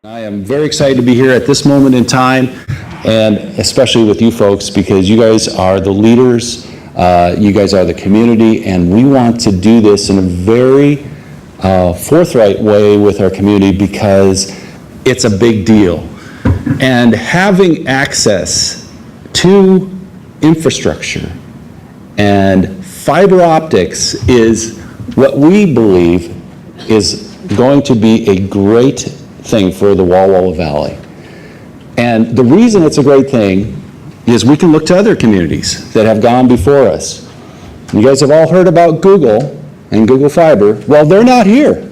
I am very excited to be here at this moment in time, and especially with you folks, because you guys are the leaders, you guys are the community, and we want to do this in a very forthright way with our community because it's a big deal. And having access to infrastructure and fiber optics is what we believe is going to be a great thing for the Walla Walla Valley. And the reason it's a great thing is we can look to other communities that have gone before us. You guys have all heard about Google and Google Fiber. Well, they're not here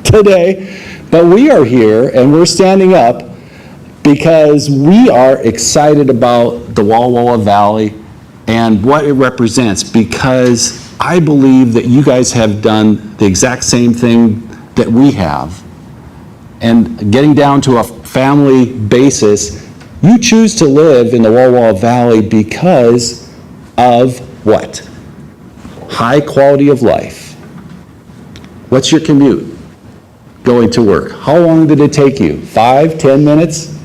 today, but we are here and we're standing up because we are excited about the Walla Walla Valley and what it represents, because I believe that you guys have done the exact same thing that we have. And getting down to a family basis, you choose to live in the Walla Walla Valley because of what? High quality of life. What's your commute going to work? How long did it take you? 5, 10 minutes?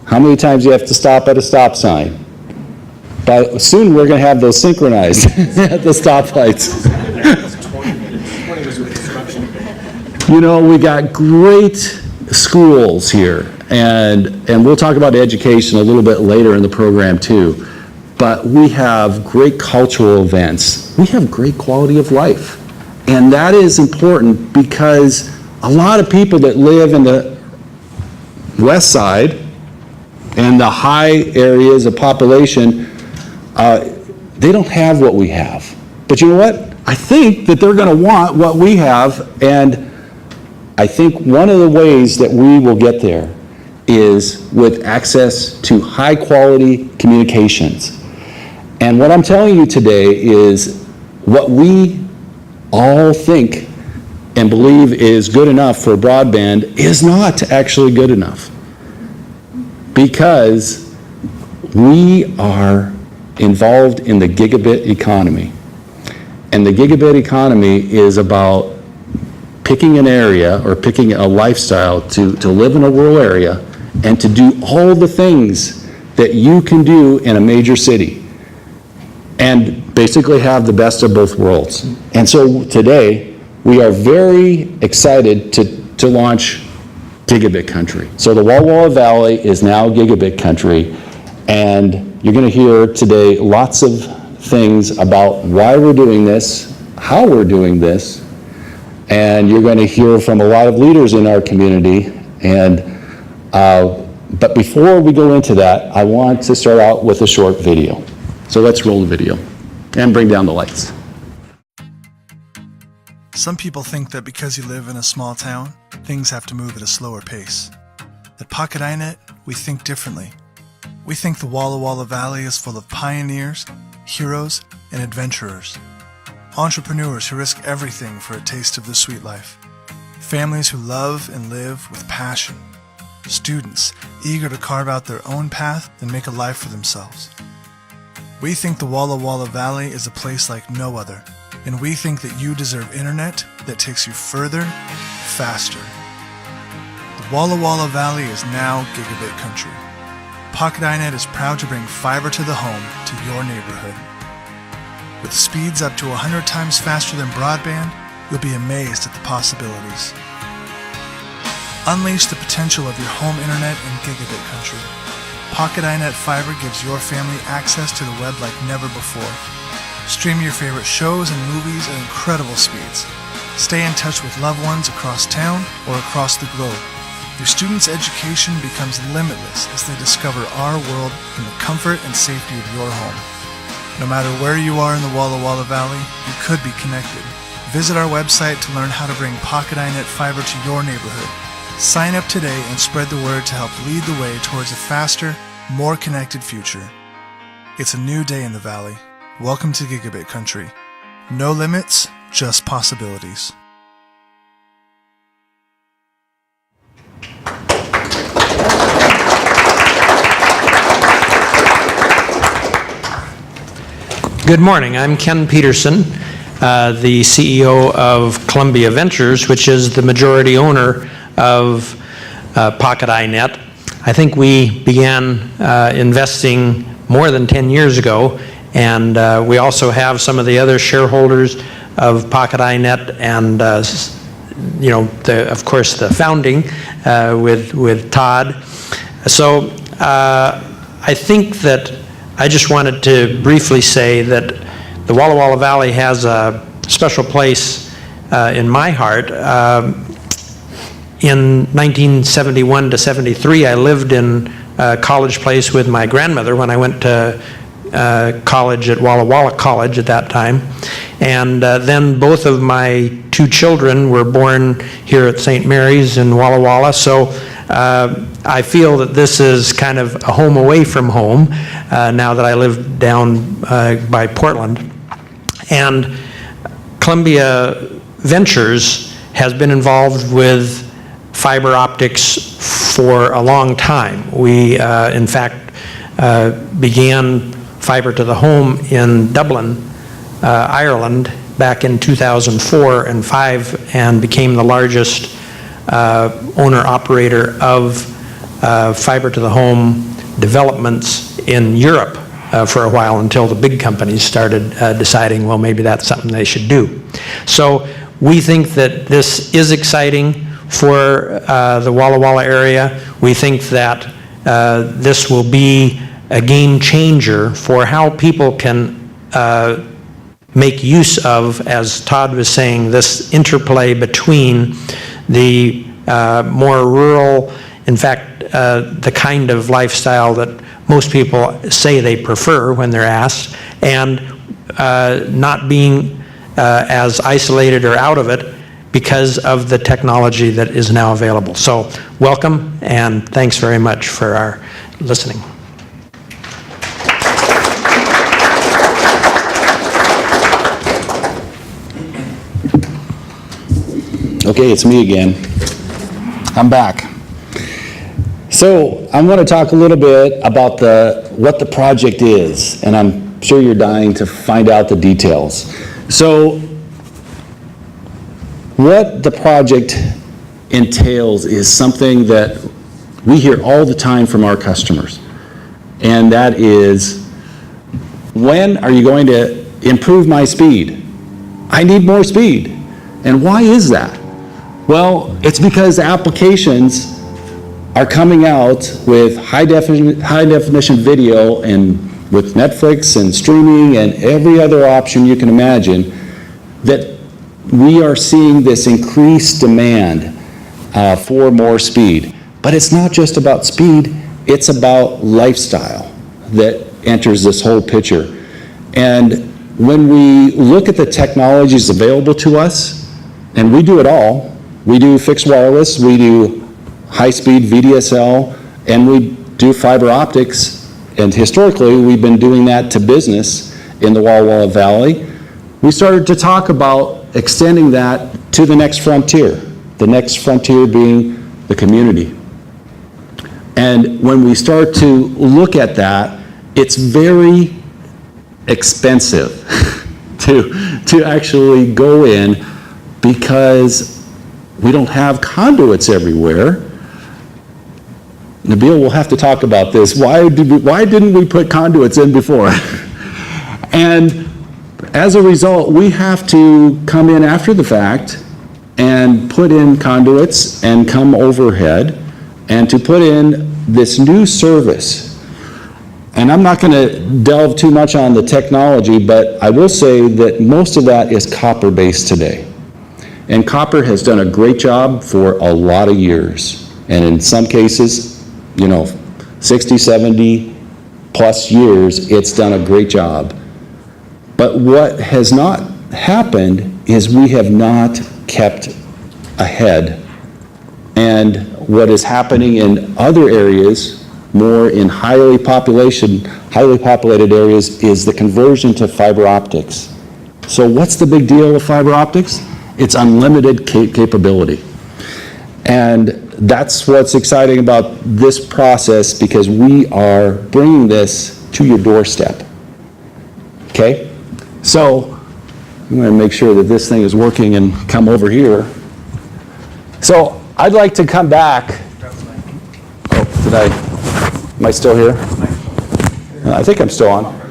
How many times do you have to stop at a stop sign? But soon we're going to have those synchronized at the stoplights. You know, we got great schools here, and we'll talk about education a little bit later in the program too, but we have great cultural events. We have great quality of life, and that is important because a lot of people that live in the west side and the high areas of population, they don't have what we have. But you know what? I think that they're going to want what we have, and I think one of the ways that we will get there is with access to high quality communications. And what I'm telling you today is what we all think and believe is good enough for broadband is not actually good enough, because we are involved in the gigabit economy. And the gigabit economy is about picking an area or picking a lifestyle to live in a rural area and to do all the things that you can do in a major city and basically have the best of both worlds. And so today we are very excited to launch Gigabit Country. So the Walla Walla Valley is now Gigabit Country, and you're going to hear today lots of things about why we're doing this, how we're doing this, and you're going to hear from a lot of leaders in our community. But before we go into that, I want to start out with a short video. So let's roll the video and bring down the lights. Some people think that because you live in a small town, things have to move at a slower pace. At PocketiNet, we think differently. We think the Walla Walla Valley is full of pioneers, heroes, and adventurers. Entrepreneurs who risk everything for a taste of the sweet life. Families who love and live with passion. Students eager to carve out their own path and make a life for themselves. We think the Walla Walla Valley is a place like no other, and we think that you deserve internet that takes you further, faster. The Walla Walla Valley is now Gigabit Country. PocketiNet is proud to bring fiber to the home to your neighborhood. With speeds up to 100 times faster than broadband, you'll be amazed at the possibilities. Unleash the potential of your home internet in Gigabit Country. PocketiNet Fiber gives your family access to the web like never before. Stream your favorite shows and movies at incredible speeds. Stay in touch with loved ones across town or across the globe. Your students' education becomes limitless as they discover our world in the comfort and safety of your home. No matter where you are in the Walla Walla Valley, you could be connected. Visit our website to learn how to bring PocketiNet Fiber to your neighborhood. Sign up today and spread the word to help lead the way towards a faster, more connected future. It's a new day in the Valley. Welcome to Gigabit Country. No limits, just possibilities. Good morning. I'm Ken Peterson, the CEO of Columbia Ventures, which is the majority owner of PocketiNet. I think we began investing more than 10 years ago, and we also have some of the other shareholders of PocketiNet and of course the founding with Todd. So I think that I just wanted to briefly say that the Walla Walla Valley has a special place in my heart. In 1971 to 73, I lived in College Place with my grandmother when I went to college at Walla Walla College at that time. And then both of my two children were born here at St. Mary's in Walla Walla. So I feel that this is kind of a home away from home now that I live down by Portland. And Columbia Ventures has been involved with fiber optics for a long time. We, in fact, began fiber to the home in Dublin, Ireland, back in 2004 and 5, and became the largest owner-operator of fiber to the home developments in Europe for a while, until the big companies started deciding, well, maybe that's something they should do. So we think that this is exciting for the Walla Walla area. We think that this will be a game changer for how people can make use of, as Todd was saying, this interplay between the more rural, in fact, the kind of lifestyle that most people say they prefer when they're asked, and not being as isolated or out of it because of the technology that is now available. So welcome, and thanks very much for our listening. Okay, it's me again. I'm back. So I'm going to talk a little bit about what the project is, and I'm sure you're dying to find out the details. So what the project entails is something that we hear all the time from our customers, and that is, when are you going to improve my speed? I need more speed. And why is that? Well, it's because applications are coming out with high definition video, and with Netflix and streaming and every other option you can imagine, that we are seeing this increased demand for more speed. But it's not just about speed, it's about lifestyle that enters this whole picture. And when we look at the technologies available to us, and we do it all, we do fixed wireless, we do high-speed VDSL, and we do fiber optics, and historically we've been doing that to business in the Walla Walla Valley. We started to talk about extending that to the next frontier being the community. And when we start to look at that, it's very expensive to actually go in, because we don't have conduits everywhere. Nabil will have to talk about this. Why didn't we put conduits in before? And as a result, we have to come in after the fact and put in conduits and come overhead and to put in this new service. And I'm not going to delve too much on the technology, but I will say that most of that is copper-based today. And copper has done a great job for a lot of years. And in some cases, 60, 70 plus years, it's done a great job. But what has not happened is we have not kept ahead. And what is happening in other areas, more in highly populated areas, is the conversion to fiber optics. So what's the big deal with fiber optics? It's unlimited capability. And that's what's exciting about this process, because we are bringing this to your doorstep. Okay? So I'm going to make sure that this thing is working and come over here. So I'd like to come back Am I still here? I think I'm still on.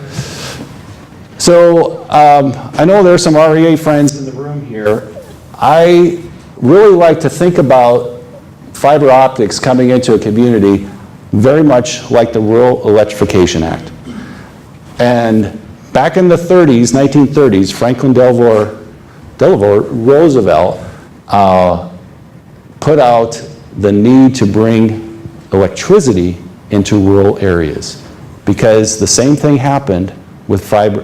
So I know there's some REA friends in the room here. I really like to think about fiber optics coming into a community very much like the Rural Electrification Act. And back in the 30s, 1930s, Franklin Delano Roosevelt put out the need to bring electricity into rural areas, because the same thing happened with fiber.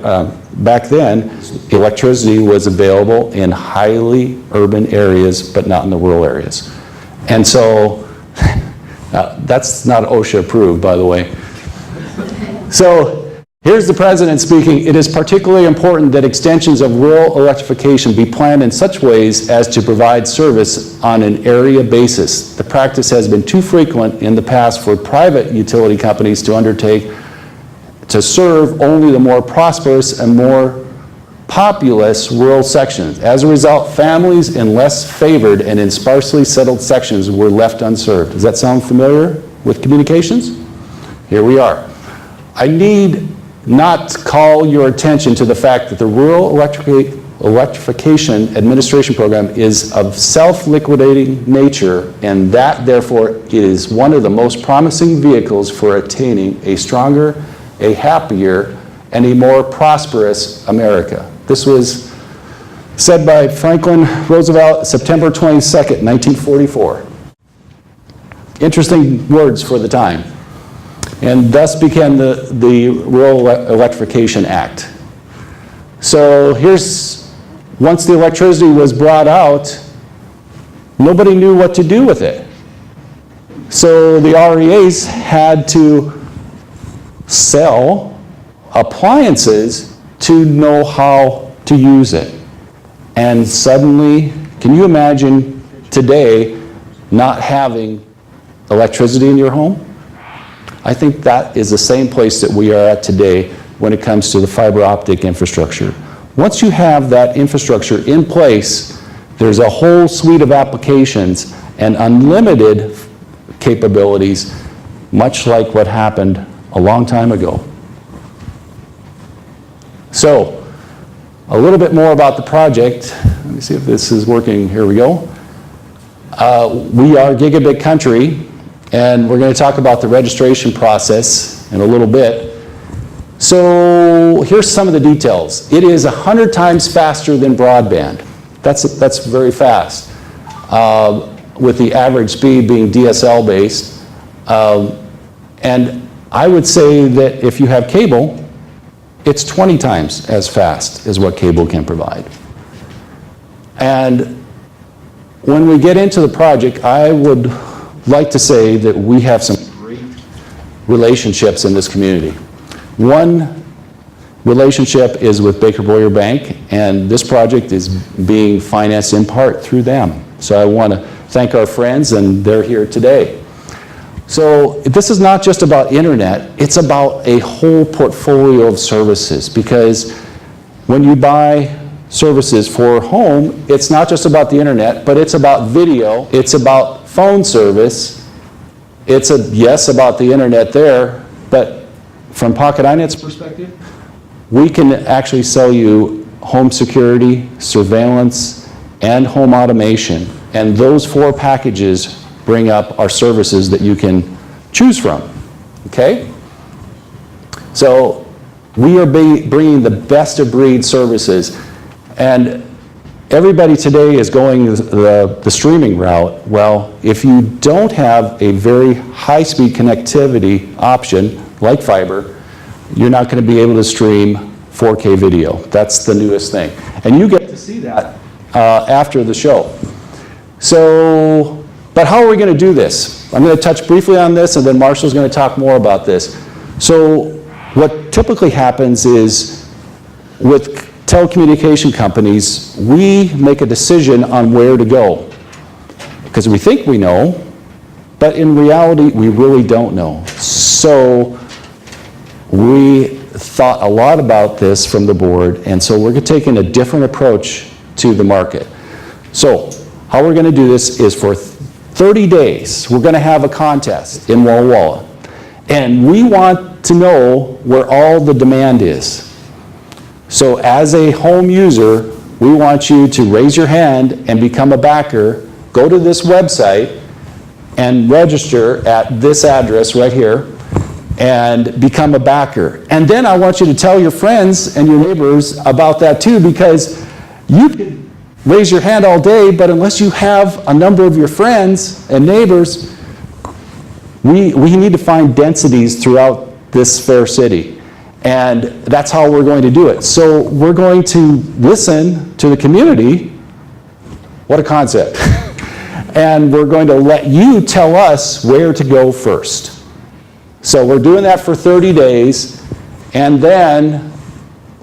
Back then, electricity was available in highly urban areas, but not in the rural areas. And so, that's not OSHA approved, by the way. So, here's the president speaking. It is particularly important that extensions of rural electrification be planned in such ways as to provide service on an area basis. The practice has been too frequent in the past for private utility companies to undertake to serve only the more prosperous and more populous rural sections. As a result, families in less favored and in sparsely settled sections were left unserved. Does that sound familiar with communications? Here we are. I need not call your attention to the fact that the Rural Electrification Administration Program is of self-liquidating nature, and that, therefore, is one of the most promising vehicles for attaining a stronger, a happier, and a more prosperous America. This was said by Franklin Roosevelt, September 22nd, 1944. Interesting words for the time. And thus began the Rural Electrification Act. So once the electricity was brought out, nobody knew what to do with it. So the REAs had to sell appliances to know how to use it. And suddenly, can you imagine today not having electricity in your home? I think that is the same place that we are at today when it comes to the fiber optic infrastructure. Once you have that infrastructure in place, there's a whole suite of applications and unlimited capabilities, much like what happened a long time ago. So, a little bit more about the project. Let me see if this is working. Here we go. We are Gigabit country. And we're going to talk about the registration process in a little bit. So here's some of the details. It is 100 times faster than broadband. That's very fast, with the average speed being DSL based. And I would say that if you have cable, it's 20 times as fast as what cable can provide. And when we get into the project, I would like to say that we have some great relationships in this community. One relationship is with Baker Boyer Bank, and this project is being financed in part through them. So I want to thank our friends, and they're here today. So this is not just about internet, it's about a whole portfolio of services, because when you buy services for home, it's not just about the internet, but it's about video, it's about phone service, it's yes about the internet there, but from PocketiNet's perspective, we can actually sell you home security, surveillance, and home automation, and those 4 packages bring up our services that you can choose from, okay? So we are bringing the best of breed services, and everybody today is going the streaming route. Well, if you don't have a very high-speed connectivity option, like fiber, you're not going to be able to stream 4K video. That's the newest thing. And you get to see that after the show. So, but how are we going to do this? I'm going to touch briefly on this, and then Marshall's going to talk more about this. So, what typically happens is, with telecommunication companies, we make a decision on where to go, because we think we know, but in reality, we really don't know. So we thought a lot about this from the board, and so we're taking a different approach to the market. So how we're going to do this is for 30 days, we're going to have a contest in Walla Walla. And we want to know where all the demand is. So as a home user, we want you to raise your hand and become a backer. Go to this website and register at this address right here and become a backer. And then I want you to tell your friends and your neighbors about that too, because you can raise your hand all day, but unless you have a number of your friends and neighbors, we need to find densities throughout this fair city. And that's how we're going to do it. So we're going to listen to the community. What a concept. And we're going to let you tell us where to go first. So we're doing that for 30 days, and then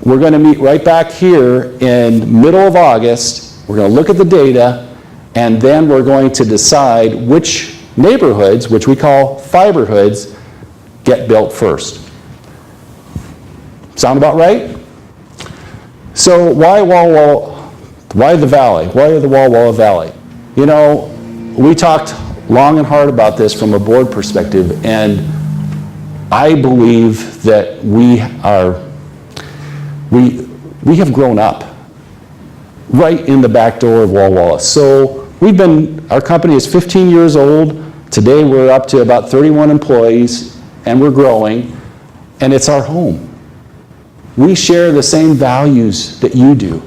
we're going to meet right back here in middle of August. We're going to look at the data, and then we're going to decide which neighborhoods, which we call fiber hoods, get built first. Sound about right? So why Walla Walla? Why the Valley? Why the Walla Walla Valley? You know, we talked long and hard about this from a board perspective, and I believe that we have grown up right in the back door of Walla Walla. So our company is 15 years old. Today we're up to about 31 employees, and we're growing, and it's our home. We share the same values that you do.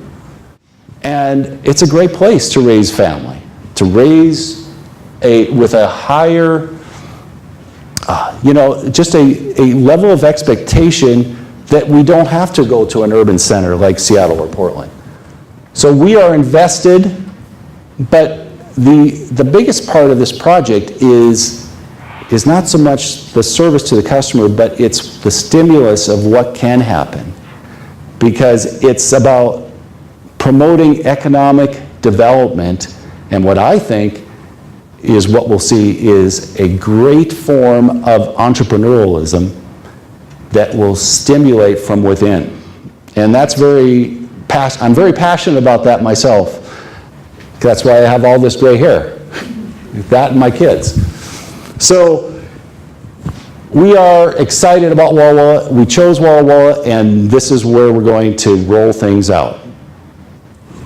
And it's a great place to raise family, to raise with a higher, just a level of expectation that we don't have to go to an urban center like Seattle or Portland. So we are invested, but the biggest part of this project is not so much the service to the customer, but it's the stimulus of what can happen. Because it's about promoting economic development, and what I think is what we'll see is a great form of entrepreneurialism that will stimulate from within. And that's I'm very passionate about that myself. That's why I have all this gray hair. That and my kids. So we are excited about Walla Walla. We chose Walla Walla, and this is where we're going to roll things out,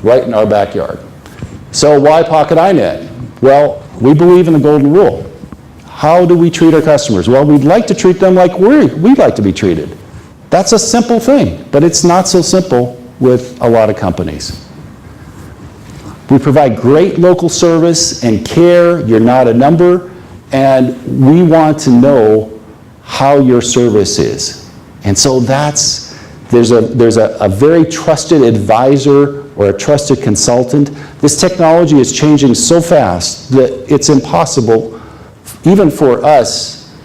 right in our backyard. So why PocketiNet? Well, we believe in the golden rule. How do we treat our customers? Well, we'd like to treat them like we'd like to be treated. That's a simple thing, but it's not so simple with a lot of companies. We provide great local service and care. You're not a number, and we want to know how your service is. And so there's a very trusted advisor or a trusted consultant. This technology is changing so fast that it's impossible even for us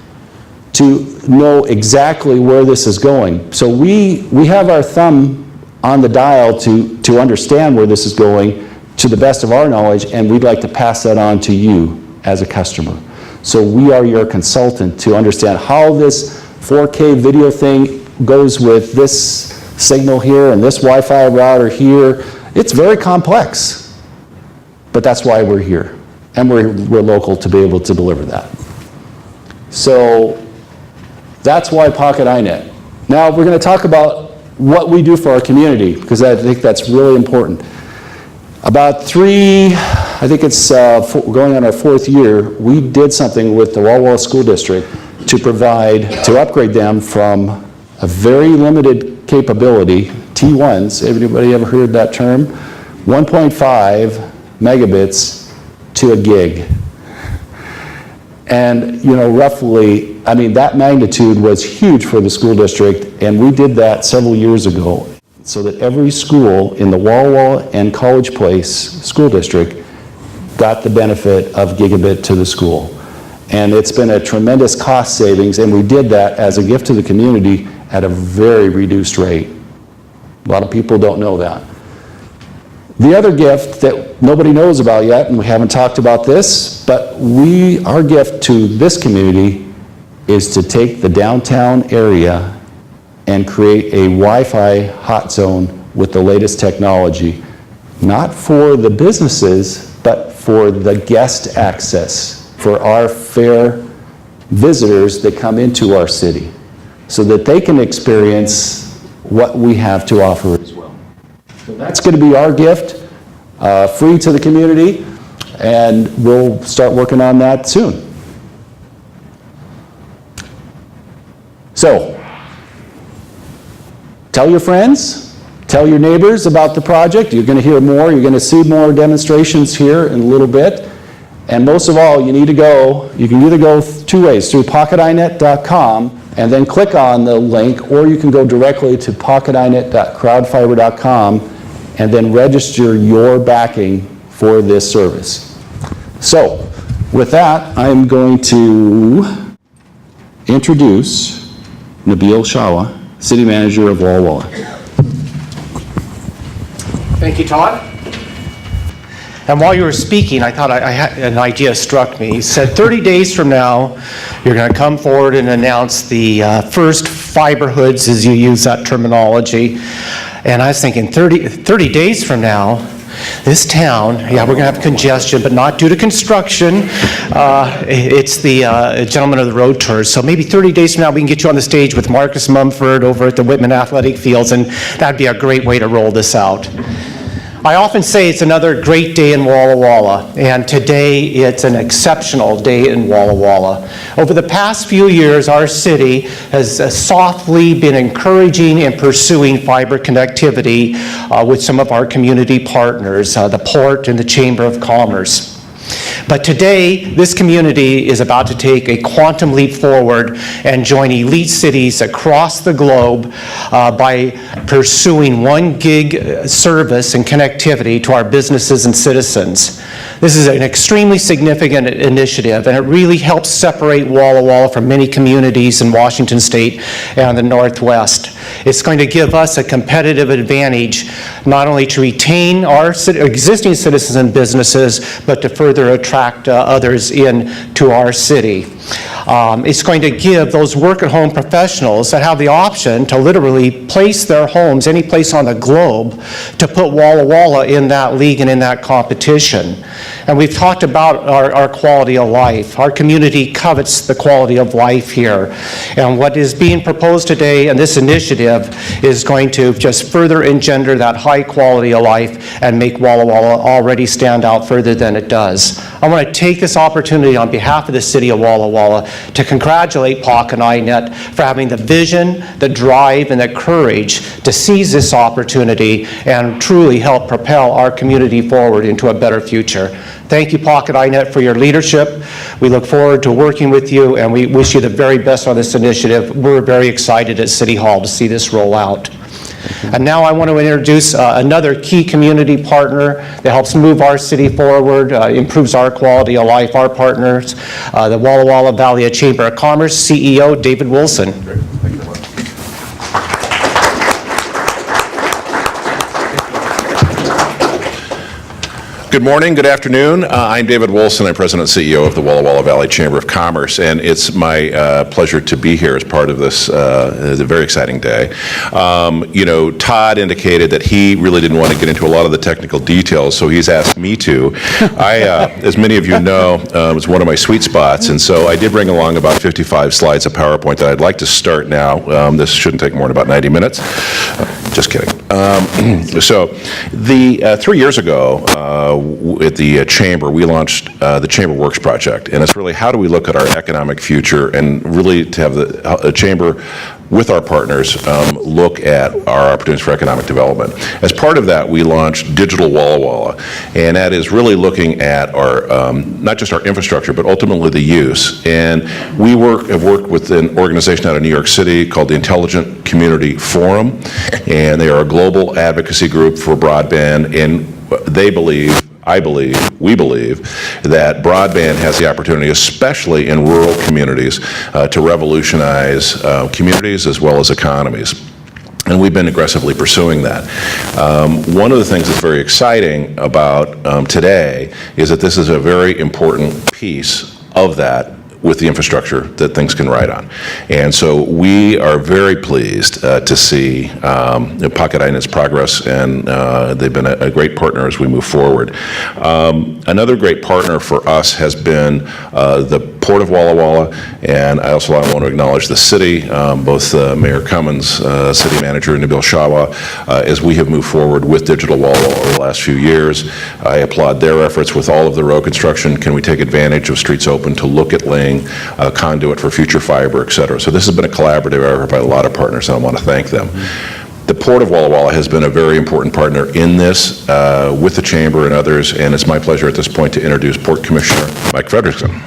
to know exactly where this is going. So we have our thumb on the dial to understand where this is going to the best of our knowledge, and we'd like to pass that on to you as a customer. So we are your consultant to understand how this 4K video thing goes with this signal here and this Wi-Fi router here. It's very complex, but that's why we're here. And we're local to be able to deliver that. So that's why PocketiNet. Now we're going to talk about what we do for our community, because I think that's really important. About I think it's going on our 4th year, we did something with the Walla Walla School District to upgrade them from a very limited capability, T1s, everybody ever heard that term? 1.5 megabits to a gig. And, roughly, that magnitude was huge for the school district, and we did that several years ago so that every school in the Walla Walla and College Place school district got the benefit of Gigabit to the school. And it's been a tremendous cost savings, and we did that as a gift to the community at a very reduced rate. A lot of people don't know that. The other gift that nobody knows about yet, and we haven't talked about this, but our gift to this community is to take the downtown area and create a Wi-Fi hot zone with the latest technology, not for the businesses, but for the guest access for our fair visitors that come into our city, so that they can experience what we have to offer as well. So that's going to be our gift, free to the community, and we'll start working on that soon. So, tell your friends, tell your neighbors about the project. You're going to hear more, you're going to see more demonstrations here in a little bit. And most of all, you can either go two ways, through PocketiNet.com and then click on the link, or you can go directly to PocketiNet.crowdfiber.com and then register your backing for this service. So, with that, I'm going to introduce Nabil Shawa, City Manager of Walla Walla. Thank you, Todd. And while you were speaking, I thought I had an idea struck me. He said 30 days from now, you're going to come forward and announce the first fiber hoods, as you use that terminology. And I was thinking 30 days from now, this town, yeah, we're going to have congestion, but not due to construction. It's the gentleman of the road tours. So maybe 30 days from now, we can get you on the stage with Marcus Mumford over at the Whitman Athletic Fields, and that'd be a great way to roll this out. I often say it's another great day in Walla Walla, and today it's an exceptional day in Walla Walla. Over the past few years, our city has softly been encouraging and pursuing fiber connectivity with some of our community partners, the Port and the Chamber of Commerce. But today, this community is about to take a quantum leap forward and join elite cities across the globe by pursuing 1 gig service and connectivity to our businesses and citizens. This is an extremely significant initiative, and it really helps separate Walla Walla from many communities in Washington State and the Northwest. It's going to give us a competitive advantage, not only to retain our existing citizens and businesses, but to further attract others into our city. It's going to give those work-at-home professionals that have the option to literally place their homes any place on the globe to put Walla Walla in that league and in that competition. And we've talked about our quality of life. Our community covets the quality of life here. And what is being proposed today in this initiative is going to just further engender that high quality of life and make Walla Walla already stand out further than it does. I want to take this opportunity on behalf of the city of Walla Walla to congratulate PocketiNet for having the vision, the drive, and the courage to seize this opportunity and truly help propel our community forward into a better future. Thank you, PocketiNet, for your leadership. We look forward to working with you, and we wish you the very best on this initiative. We're very excited at City Hall to see this roll out. And now I want to introduce another key community partner that helps move our city forward, improves our quality of life, our partners, the Walla Walla Valley Chamber of Commerce CEO, David Wilson. Great. Thank you very much. Good morning, good afternoon. I'm David Wilson. I'm President and CEO of the Walla Walla Valley Chamber of Commerce, and it's my pleasure to be here as part of this. It's a very exciting day. Todd indicated that he really didn't want to get into a lot of the technical details, so he's asked me to. As many of you know, it's one of my sweet spots, and so I did bring along about 55 slides of PowerPoint that I'd like to start now. This shouldn't take more than about 90 minutes. Just kidding. So, 3 years ago, at the Chamber, we launched the Chamber Works project, and it's really how do we look at our economic future and really to have the Chamber with our partners look at our opportunities for economic development. As part of that, we launched Digital Walla Walla, and that is really looking at our not just our infrastructure, but ultimately the use. And we have worked with an organization out of New York City called the Intelligent Community Forum, and they are a global advocacy group for broadband, and they believe, we believe that broadband has the opportunity, especially in rural communities, to revolutionize communities as well as economies. And we've been aggressively pursuing that. One of the things that's very exciting about today is that this is a very important piece of that with the infrastructure that things can ride on. And so we are very pleased to see PocketiNet's progress, and they've been a great partner as we move forward. Another great partner for us has been the Port of Walla Walla, and I also want to acknowledge the city, both Mayor Cummins, City Manager Nabil Shawa, as we have moved forward with Digital Walla Walla over the last few years. I applaud their efforts with all of the road construction. Can we take advantage of Streets Open to look at laying conduit for future fiber, et cetera? So this has been a collaborative effort by a lot of partners, and I want to thank them. The Port of Walla Walla has been a very important partner in this with the Chamber and others, and it's my pleasure at this point to introduce Port Commissioner Mike Frederickson.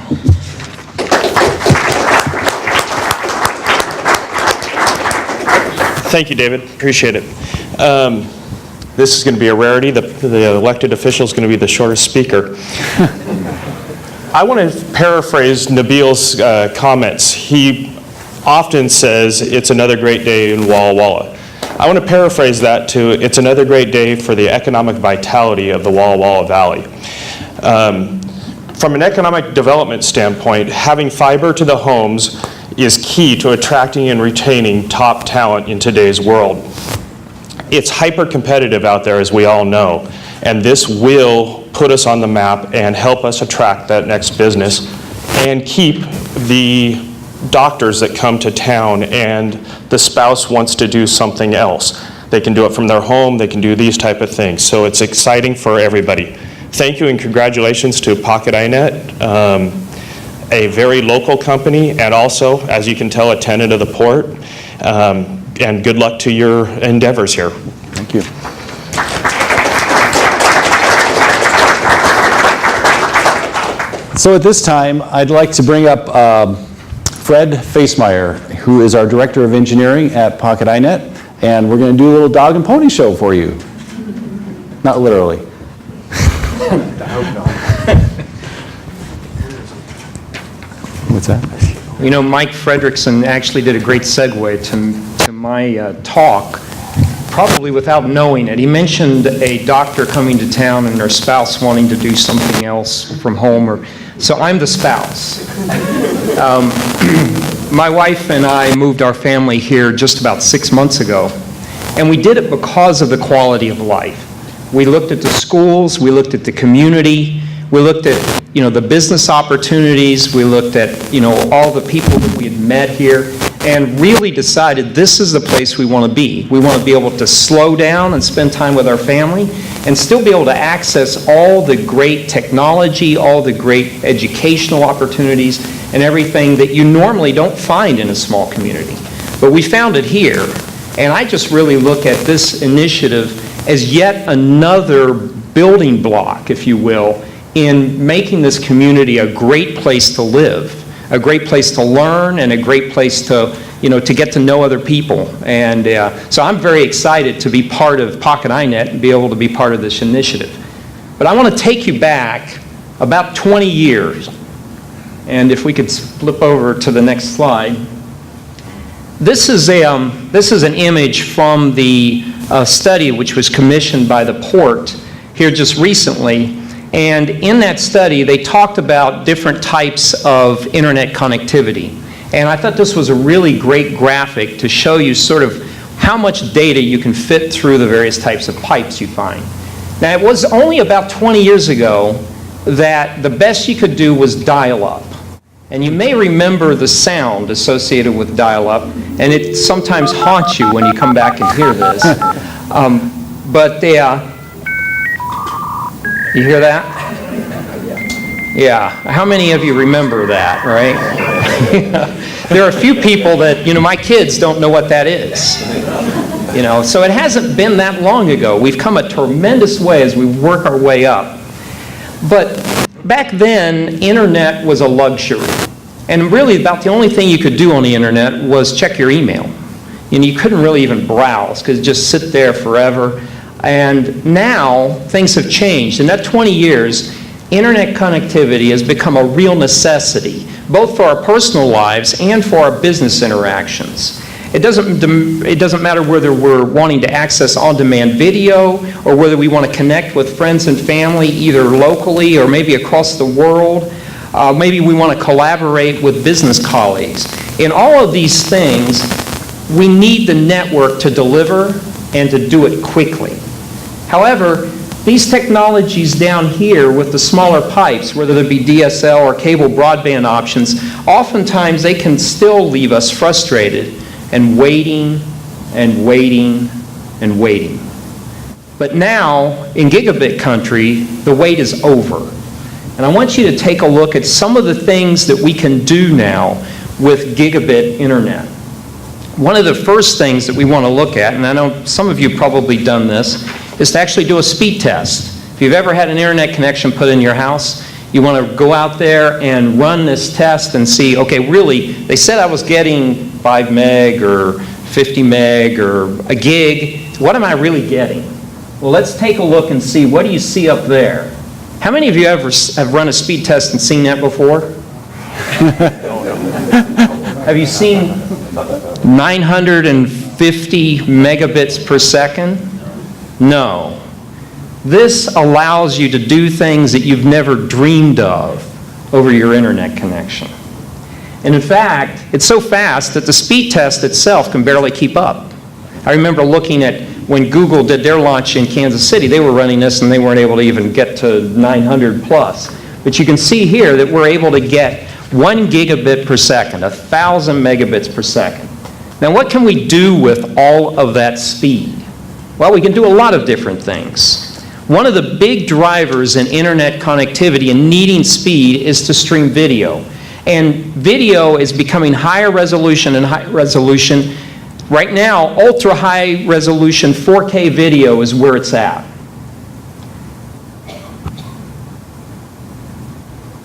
Thank you, David. Appreciate it. This is going to be a rarity. The elected official is going to be the shortest speaker. I want to paraphrase Nabil's comments. He often says, it's another great day in Walla Walla. I want to paraphrase that to, it's another great day for the economic vitality of the Walla Walla Valley. From an economic development standpoint, having fiber to the homes is key to attracting and retaining top talent in today's world. It's hyper-competitive out there, as we all know, and this will put us on the map and help us attract that next business and keep the doctors that come to town and the spouse wants to do something else. They can do it from their home, they can do these type of things. So it's exciting for everybody. Thank you and congratulations to PocketiNet, a very local company, and also, as you can tell, a tenant of the port. And good luck to your endeavors here. Thank you. So at this time, I'd like to bring up Fred Facemeyer, who is our Director of Engineering at PocketiNet, and we're going to do a little dog and pony show for you. Not literally. What's that? You know, Mike Frederickson actually did a great segue to my talk, probably without knowing it. He mentioned a doctor coming to town and their spouse wanting to do something else from home, so I'm the spouse. My wife and I moved our family here just about 6 months ago, and we did it because of the quality of life. We looked at the schools, we looked at the community, we looked at, the business opportunities, we looked at, all the people that we had met here, and really decided this is the place we want to be. We want to be able to slow down and spend time with our family and still be able to access all the great technology, all the great educational opportunities, and everything that you normally don't find in a small community. But we found it here, and I just really look at this initiative as yet another building block, if you will, in making this community a great place to live, a great place to learn, and a great place to, to get to know other people. And so I'm very excited to be part of PocketiNet and be able to be part of this initiative. But I want to take you back about 20 years. And if we could flip over to the next slide. This is an image from the study which was commissioned by the port here just recently. And in that study, they talked about different types of internet connectivity. And I thought this was a really great graphic to show you sort of how much data you can fit through the various types of pipes you find. Now, it was only about 20 years ago that the best you could do was dial-up. And you may remember the sound associated with dial-up, and it sometimes haunts you when you come back and hear this. You hear that? Yeah. How many of you remember that, right? There are a few people that, my kids don't know what that is. So it hasn't been that long ago. We've come a tremendous way as we work our way up. But back then, internet was a luxury. And really about the only thing you could do on the internet was check your email. You couldn't really even browse because it just sit there forever. And now things have changed. In that 20 years, internet connectivity has become a real necessity, both for our personal lives and for our business interactions. It doesn't matter whether we're wanting to access on-demand video or whether we want to connect with friends and family either locally or maybe across the world. Maybe we want to collaborate with business colleagues. In all of these things, we need the network to deliver and to do it quickly. However, these technologies down here with the smaller pipes, whether they be DSL or cable broadband options, oftentimes they can still leave us frustrated and waiting and waiting and waiting. But now, in gigabit country, the wait is over. And I want you to take a look at some of the things that we can do now with gigabit internet. One of the first things that we want to look at, and I know some of you have probably done this, is to actually do a speed test. If you've ever had an internet connection put in your house, you want to go out there and run this test and see, okay, really, they said I was getting 5 meg or 50 meg or a gig. What am I really getting? Well, let's take a look and see, what do you see up there? How many of you ever have run a speed test and seen that before? Have you seen 950 megabits per second? No. This allows you to do things that you've never dreamed of over your internet connection. And in fact, it's so fast that the speed test itself can barely keep up. I remember looking at when Google did their launch in Kansas City, they were running this and they weren't able to even get to 900 plus. But you can see here that we're able to get 1 gigabit per second, 1,000 megabits per second. Now what can we do with all of that speed? Well, we can do a lot of different things. One of the big drivers in internet connectivity and needing speed is to stream video. And video is becoming higher resolution and higher resolution. Right now, ultra high resolution 4K video is where it's at.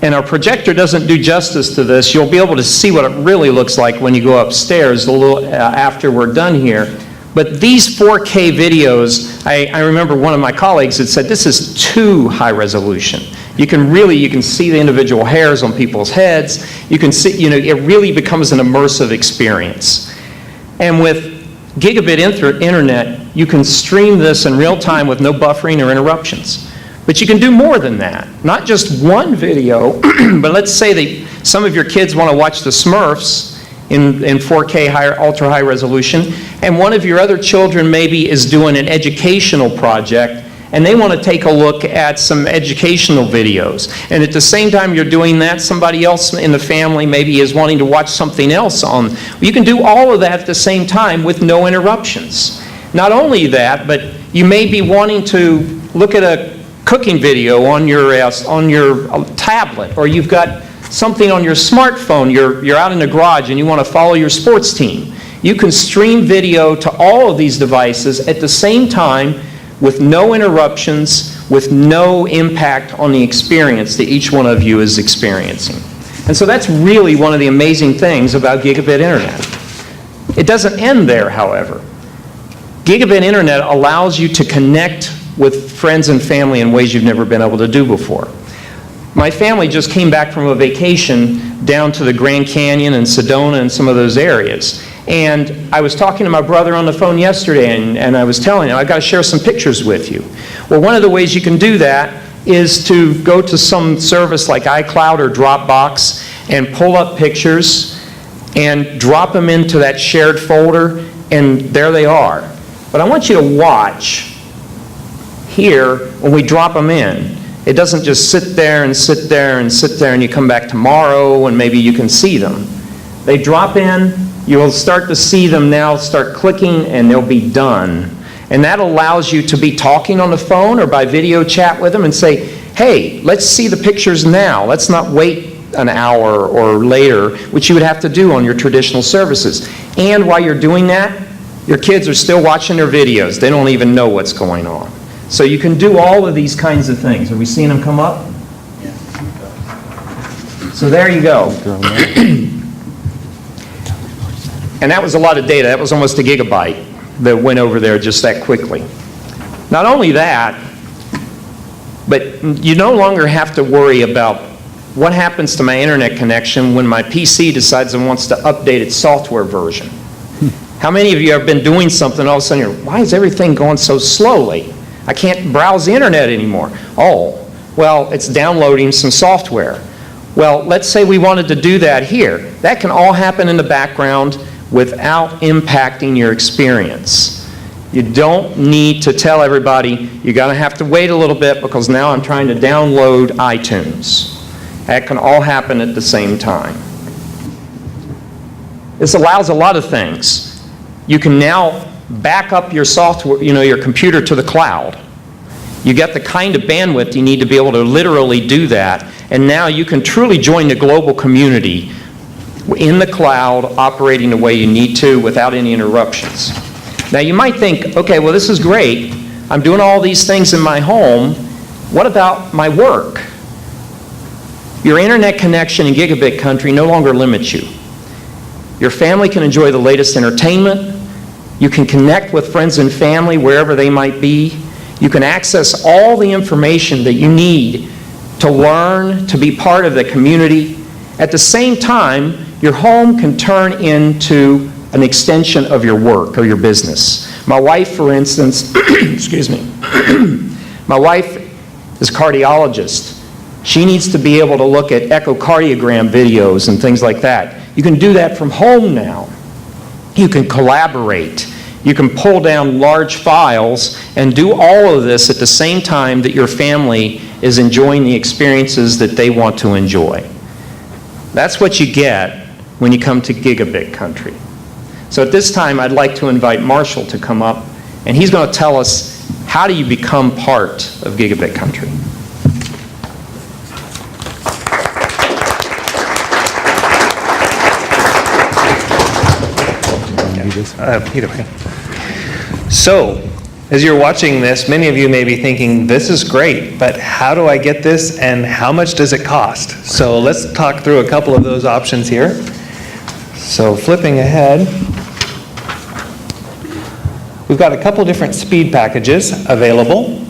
And our projector doesn't do justice to this. You'll be able to see what it really looks like when you go upstairs a little after we're done here. But these 4K videos, I remember one of my colleagues had said, this is too high resolution. You can see the individual hairs on people's heads. You can see, it really becomes an immersive experience. And with gigabit internet, you can stream this in real time with no buffering or interruptions. But you can do more than that. Not just one video, but let's say that some of your kids want to watch the Smurfs in 4K ultra high resolution, and one of your other children maybe is doing an educational project, and they want to take a look at some educational videos. And at the same time you're doing that, somebody else in the family maybe is wanting to watch something else on. You can do all of that at the same time with no interruptions. Not only that, but you may be wanting to look at a cooking video on your tablet, or you've got something on your smartphone, you're out in the garage and you want to follow your sports team. You can stream video to all of these devices at the same time with no interruptions, with no impact on the experience that each one of you is experiencing. And so that's really one of the amazing things about gigabit internet. It doesn't end there, however. Gigabit internet allows you to connect with friends and family in ways you've never been able to do before. My family just came back from a vacation down to the Grand Canyon and Sedona and some of those areas. And I was talking to my brother on the phone yesterday, and I was telling him, I've got to share some pictures with you. Well, one of the ways you can do that is to go to some service like iCloud or Dropbox and pull up pictures and drop them into that shared folder, and there they are. But I want you to watch here when we drop them in. It doesn't just sit there and sit there and sit there and you come back tomorrow and maybe you can see them. They drop in, you'll start to see them now start clicking and they'll be done. And that allows you to be talking on the phone or by video chat with them and say, hey, let's see the pictures now. Let's not wait an hour or later, which you would have to do on your traditional services. And while you're doing that, your kids are still watching their videos. They don't even know what's going on. So you can do all of these kinds of things. Are we seeing them come up? So there you go. And that was a lot of data. That was almost a gigabyte that went over there just that quickly. Not only that, but you no longer have to worry about what happens to my internet connection when my PC decides it wants to update its software version. How many of you have been doing something, all of a sudden you're, why is everything going so slowly? I can't browse the internet anymore. Oh, well, it's downloading some software. Well, let's say we wanted to do that here. That can all happen in the background without impacting your experience. You don't need to tell everybody, you're going to have to wait a little bit because now I'm trying to download iTunes. That can all happen at the same time. This allows a lot of things. You can now back up your software, your computer to the cloud. You get the kind of bandwidth you need to be able to literally do that, and now you can truly join the global community in the cloud, operating the way you need to without any interruptions. Now you might think, okay, well this is great. I'm doing all these things in my home. What about my work? Your internet connection in Gigabit country no longer limits you. Your family can enjoy the latest entertainment. You can connect with friends and family wherever they might be. You can access all the information that you need to learn, to be part of the community. At the same time, your home can turn into an extension of your work or your business. My wife, for instance, excuse me, my wife is a cardiologist. She needs to be able to look at echocardiogram videos and things like that. You can do that from home now. You can collaborate. You can pull down large files and do all of this at the same time that your family is enjoying the experiences that they want to enjoy. That's what you get when you come to Gigabit country. So at this time, I'd like to invite Marshall to come up, and he's going to tell us how do you become part of Gigabit country. So, as you're watching this, many of you may be thinking, this is great, but how do I get this and how much does it cost? So let's talk through a couple of those options here. So flipping ahead, we've got a couple different speed packages available.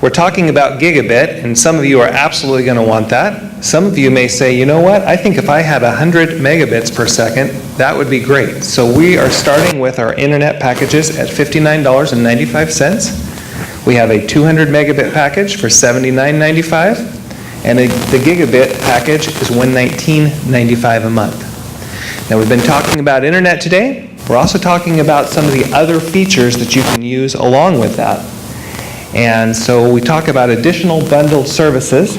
We're talking about Gigabit, and some of you are absolutely going to want that. Some of you may say, you know what, I think if I had 100 megabits per second, that would be great. So we are starting with our internet packages at $59.95. We have a 200 megabit package for $79.95, and the Gigabit package is $119.95 a month. Now we've been talking about internet today. We're also talking about some of the other features that you can use along with that. And so we talk about additional bundled services.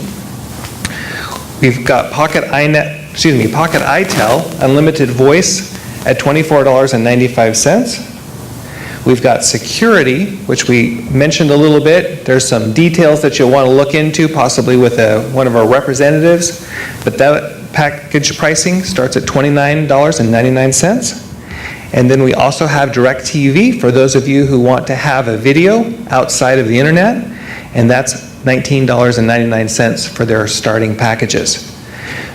We've got Pocket ITEL Unlimited Voice at $24.95. We've got security, which we mentioned a little bit. There's some details that you'll want to look into, possibly with one of our representatives. But that package pricing starts at $29.99. And then we also have DirecTV for those of you who want to have a video outside of the internet, and that's $19.99 for their starting packages.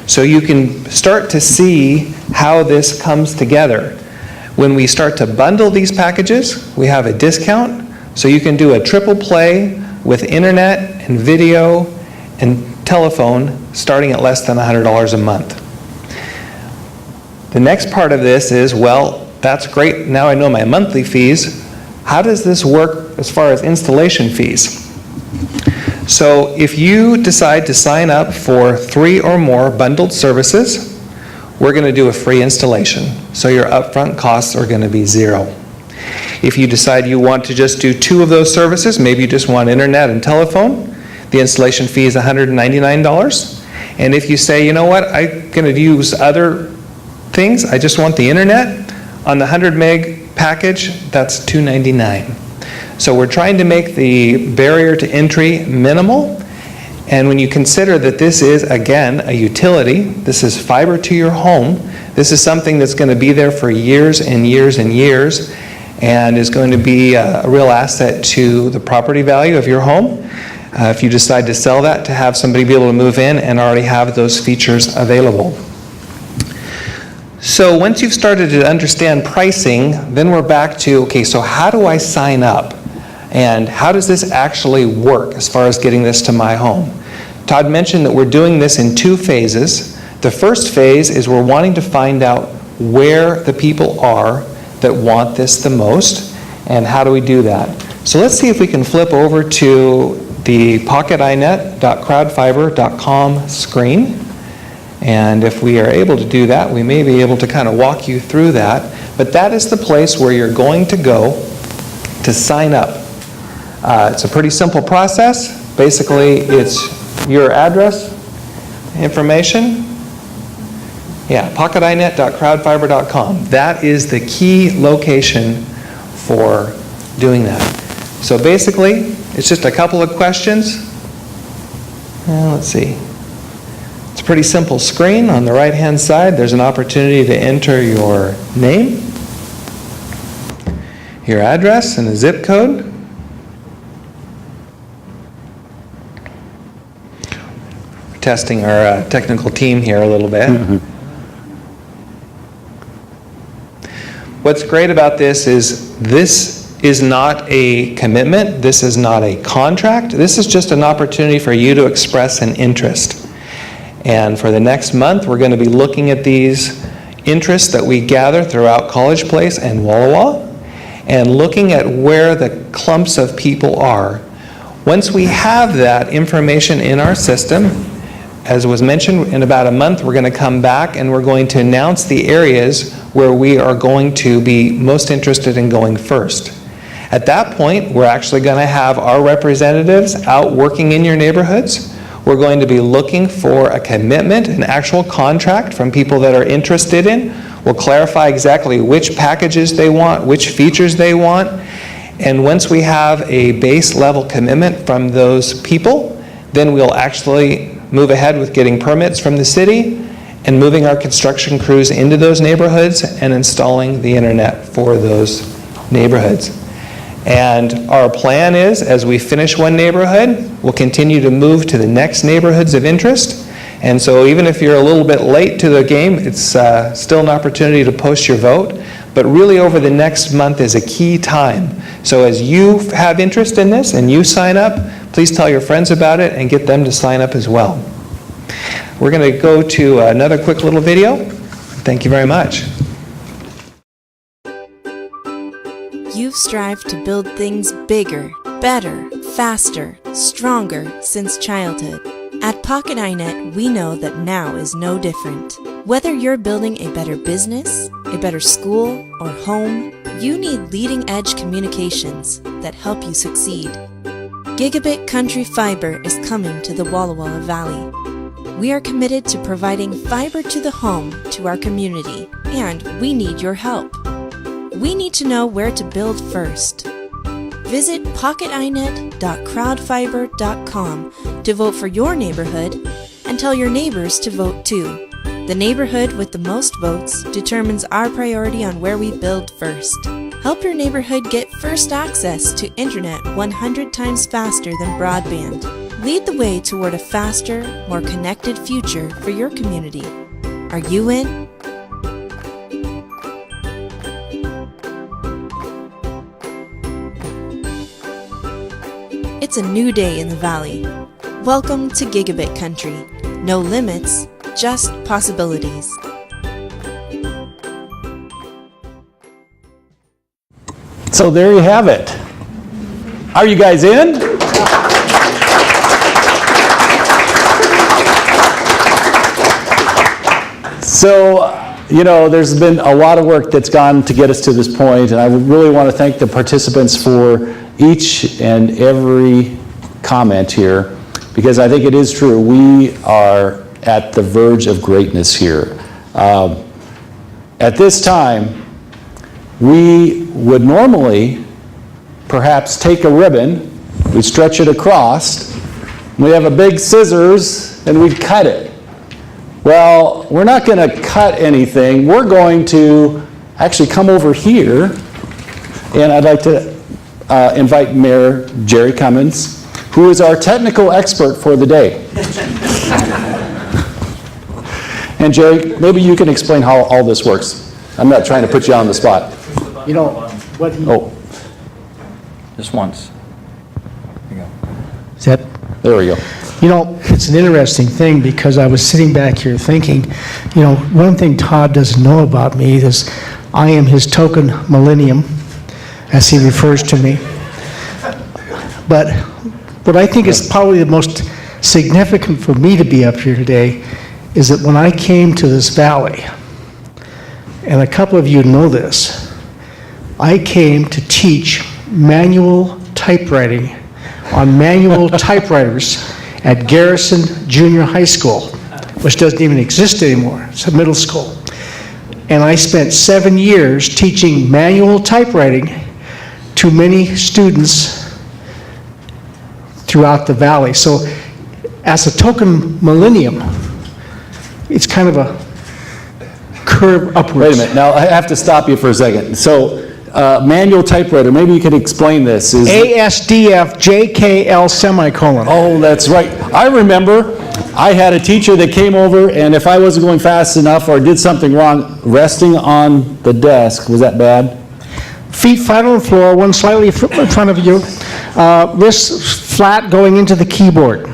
So you can start to see how this comes together. When we start to bundle these packages, we have a discount, so you can do a triple play with internet and video and telephone starting at less than $100 a month. The next part of this is, well, that's great, now I know my monthly fees. How does this work as far as installation fees? So if you decide to sign up for 3 or more bundled services, we're going to do a free installation. So your upfront costs are going to be $0. If you decide you want to just do 2 of those services, maybe you just want internet and telephone, the installation fee is $199. And if you say, you know what, I'm going to use other things, I just want the internet, on the 100 meg package, that's $299. So we're trying to make the barrier to entry minimal. And when you consider that this is, again, a utility, this is fiber to your home, this is something that's going to be there for years and years and years, and is going to be a real asset to the property value of your home. If you decide to sell that, to have somebody be able to move in and already have those features available. So once you've started to understand pricing, then we're back to, okay, so how do I sign up? And how does this actually work as far as getting this to my home? Todd mentioned that we're doing this in 2 phases. The first phase is we're wanting to find out where the people are that want this the most, and how do we do that? So let's see if we can flip over to the PocketiNet.crowdfiber.com screen. And if we are able to do that, we may be able to kind of walk you through that. But that is the place where you're going to go to sign up. It's a pretty simple process. Basically, it's your address, information. Yeah, PocketiNet.crowdfiber.com. That is the key location for doing that. So basically, it's just a couple of questions. Let's see. It's a pretty simple screen. On the right-hand side, there's an opportunity to enter your name, your address, and a zip code. We're testing our technical team here a little bit. What's great about this is not a commitment. This is not a contract. This is just an opportunity for you to express an interest. And for the next month, we're going to be looking at these interests that we gather throughout College Place and Walla Walla, and looking at where the clumps of people are. Once we have that information in our system, as was mentioned, in about a month, we're going to come back and we're going to announce the areas where we are going to be most interested in going first. At that point, we're actually going to have our representatives out working in your neighborhoods. We're going to be looking for a commitment, an actual contract from people that are interested in. We'll clarify exactly which packages they want, which features they want. And once we have a base level commitment from those people, then we'll actually move ahead with getting permits from the city and moving our construction crews into those neighborhoods and installing the internet for those neighborhoods. And our plan is, as we finish one neighborhood, we'll continue to move to the next neighborhoods of interest. And so even if you're a little bit late to the game, it's still an opportunity to post your vote. But really over the next month is a key time. So as you have interest in this and you sign up, please tell your friends about it and get them to sign up as well. We're going to go to another quick little video. Thank you very much. You've strived to build things bigger, better, faster, stronger since childhood. At PocketiNet, we know that now is no different. Whether you're building a better business, a better school, or home, you need leading-edge communications that help you succeed. Gigabit Country Fiber is coming to the Walla Walla Valley. We are committed to providing fiber to the home to our community, and we need your help. We need to know where to build first. Visit PocketiNet.crowdfiber.com to vote for your neighborhood and tell your neighbors to vote too. The neighborhood with the most votes determines our priority on where we build first. Help your neighborhood get first access to internet 100 times faster than broadband. Lead the way toward a faster, more connected future for your community. Are you in? It's a new day in the Valley. Welcome to Gigabit Country. No limits, just possibilities. So there you have it. Are you guys in? So, you know, there's been a lot of work that's gone to get us to this point, and I really want to thank the participants for each and every comment here, because I think it is true. We are at the verge of greatness here. At this time, we would normally perhaps take a ribbon, we'd stretch it across, we have a big scissors, and we'd cut it. Well, we're not going to cut anything. We're going to actually come over here, and I'd like to invite Mayor Jerry Cummins, who is our technical expert for the day. And Jerry, maybe you can explain how all this works. I'm not trying to put you on the spot. You know, what he... Oh, Just once. There you go. Is that... there we go. You know, it's an interesting thing because I was sitting back here thinking, you know, one thing Todd doesn't know about me is I am his token millennium, as he refers to me. But what I think is probably the most significant for me to be up here today is that when I came to this valley, and a couple of you know this, I came to teach manual typewriting on manual typewriters at Garrison Junior High School, which doesn't even exist anymore. It's a middle school. And I spent 7 years teaching manual typewriting to many students throughout the valley. So as a token millennium, it's kind of a curve upwards. Wait a minute, now I have to stop you for a second. So, manual typewriter, maybe you could explain this. Is ASDF JKL semicolon. Oh, that's right. I remember I had a teacher that came over, and if I wasn't going fast enough or did something wrong, resting on the desk, was that bad? Feet flat on the floor, one slightly in front of you, wrists flat going into the keyboard.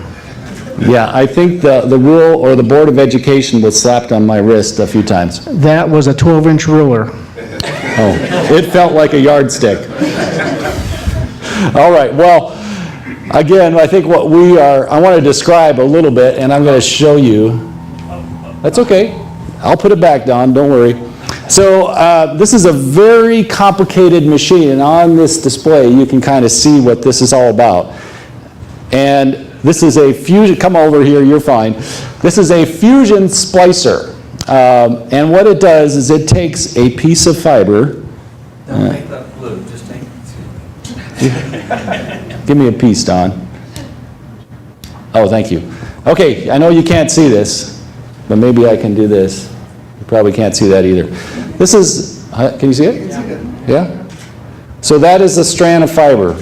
Yeah, I think the rule or the Board of Education was slapped on my wrist a few times. That was a 12-inch ruler. Oh, it felt like a yardstick. All right, well, again, I think what I want to describe a little bit, and I'm going to show you. That's okay. I'll put it back, Don, don't worry. So this is a very complicated machine, and on this display, you can kind of see what this is all about. And this is a fusion, come over here, you're fine. This is a fusion splicer. And what it does is it takes a piece of fiber. Don't make that blue, just take it. Give me a piece, Don. Oh, thank you. Okay, I know you can't see this, but maybe I can do this. You probably can't see that either. This is, can you see it? Yeah? So that is a strand of fiber.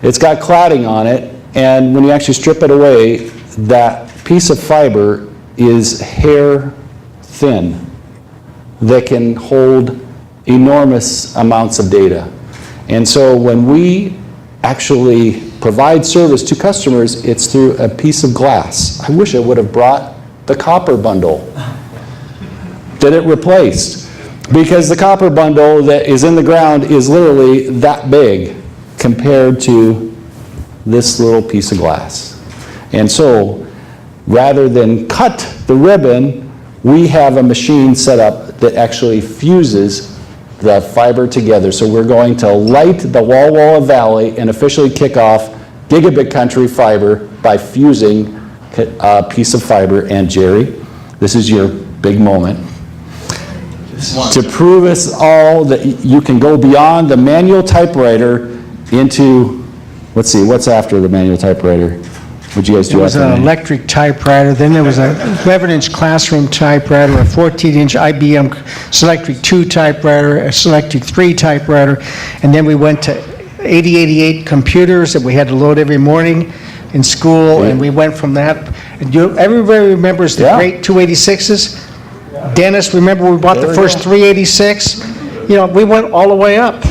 It's got cladding on it, and when you actually strip it away, that piece of fiber is hair thin that can hold enormous amounts of data. And so when we actually provide service to customers, it's through a piece of glass. I wish I would have brought the copper bundle that it replaced, because the copper bundle that is in the ground is literally that big compared to this little piece of glass. And so rather than cut the ribbon, we have a machine set up that actually fuses the fiber together. So we're going to light the Walla Walla Valley and officially kick off Gigabit Country Fiber by fusing a piece of fiber. And Jerry, this is your big moment to prove us all that you can go beyond the manual typewriter into, let's see, what's after the manual typewriter? What'd you guys do? There was after an electric typewriter, then there was a 11-inch classroom typewriter, a 14-inch IBM Selectric 2 typewriter, a Selectric 3 typewriter, and then we went to 8088 computers that we had to load every morning in school, and we went from that. And everybody remembers the great 286s? Dennis, remember we bought the first 386? You know, we went all the way up.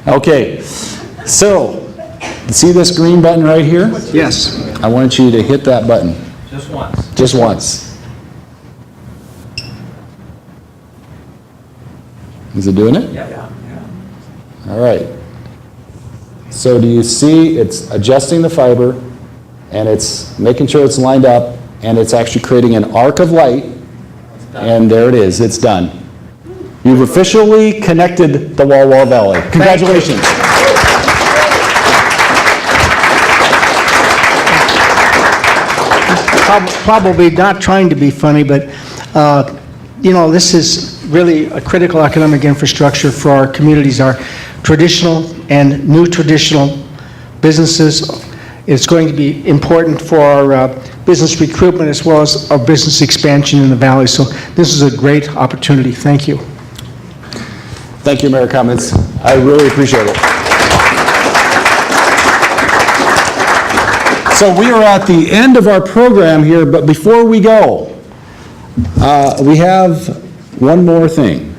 Okay, so, see this green button right here? Yes. I want you to hit that button. Just once. Just once. Is it doing it? Yeah. All right. So do you see it's adjusting the fiber, and it's making sure it's lined up, and it's actually creating an arc of light, and there it is, it's done. You've officially connected the Walla Walla Valley. Congratulations. Probably not trying to be funny, but, you know, this is really a critical economic infrastructure for our communities, our traditional and new traditional businesses. It's going to be important for our business recruitment as well as our business expansion in the valley. So this is a great opportunity. Thank you. Thank you, Mayor Cummins. I really appreciate it. So we are at the end of our program here, but before we go, we have one more thing.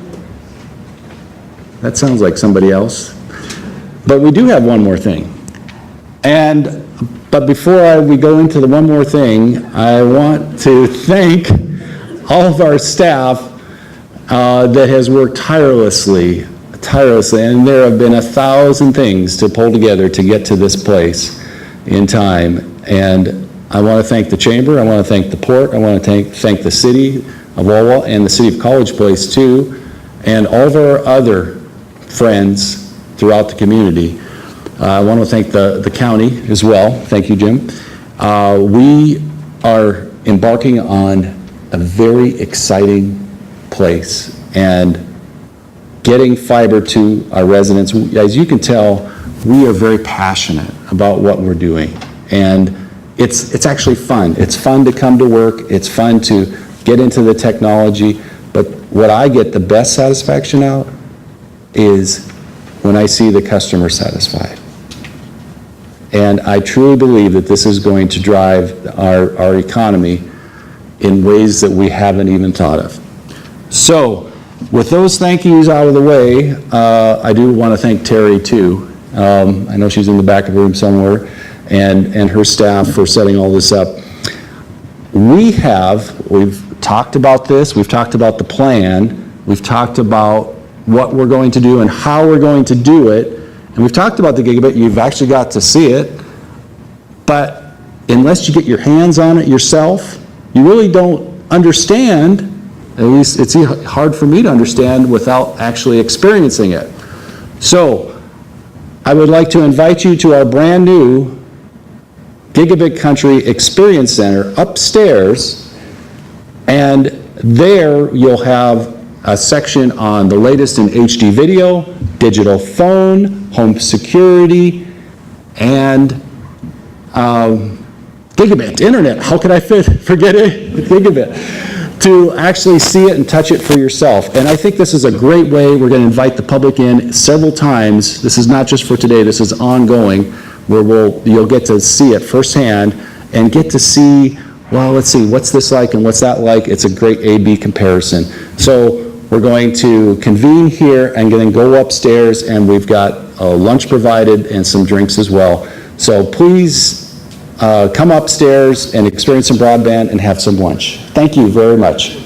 That sounds like somebody else. But we do have one more thing. But before we go into the one more thing, I want to thank all of our staff that has worked tirelessly, and there have been 1,000 things to pull together to get to this place in time. And I want to thank the Chamber, I want to thank the Port, I want to thank the City of Walla Walla and the City of College Place too, and all of our other friends throughout the community. I want to thank the county as well. Thank you, Jim. We are embarking on a very exciting place, and getting fiber to our residents. As you can tell, we are very passionate about what we're doing, and it's actually fun. It's fun to come to work. It's fun to get into the technology, but what I get the best satisfaction out is when I see the customer satisfied. And I truly believe that this is going to drive our economy in ways that we haven't even thought of. So, with those thank yous out of the way, I do want to thank Terry too. I know she's in the back of the room somewhere, and her staff for setting all this up. We've talked about this, we've talked about the plan, we've talked about what we're going to do and how we're going to do it, and we've talked about the Gigabit. You've actually got to see it, but unless you get your hands on it yourself, you really don't understand. At least it's hard for me to understand without actually experiencing it. So I would like to invite you to our brand new Gigabit Country Experience Center upstairs, and there you'll have a section on the latest in HD video, digital phone, home security, and Gigabit, internet. How could I forget it? Gigabit. To actually see it and touch it for yourself. And I think this is a great way. We're going to invite the public in several times. This is not just for today, this is ongoing, where you'll get to see it firsthand and get to see, well, let's see, what's this like and what's that like? It's a great A/B comparison. So we're going to convene here and then go upstairs, and we've got lunch provided and some drinks as well. So please come upstairs and experience some broadband and have some lunch. Thank you very much.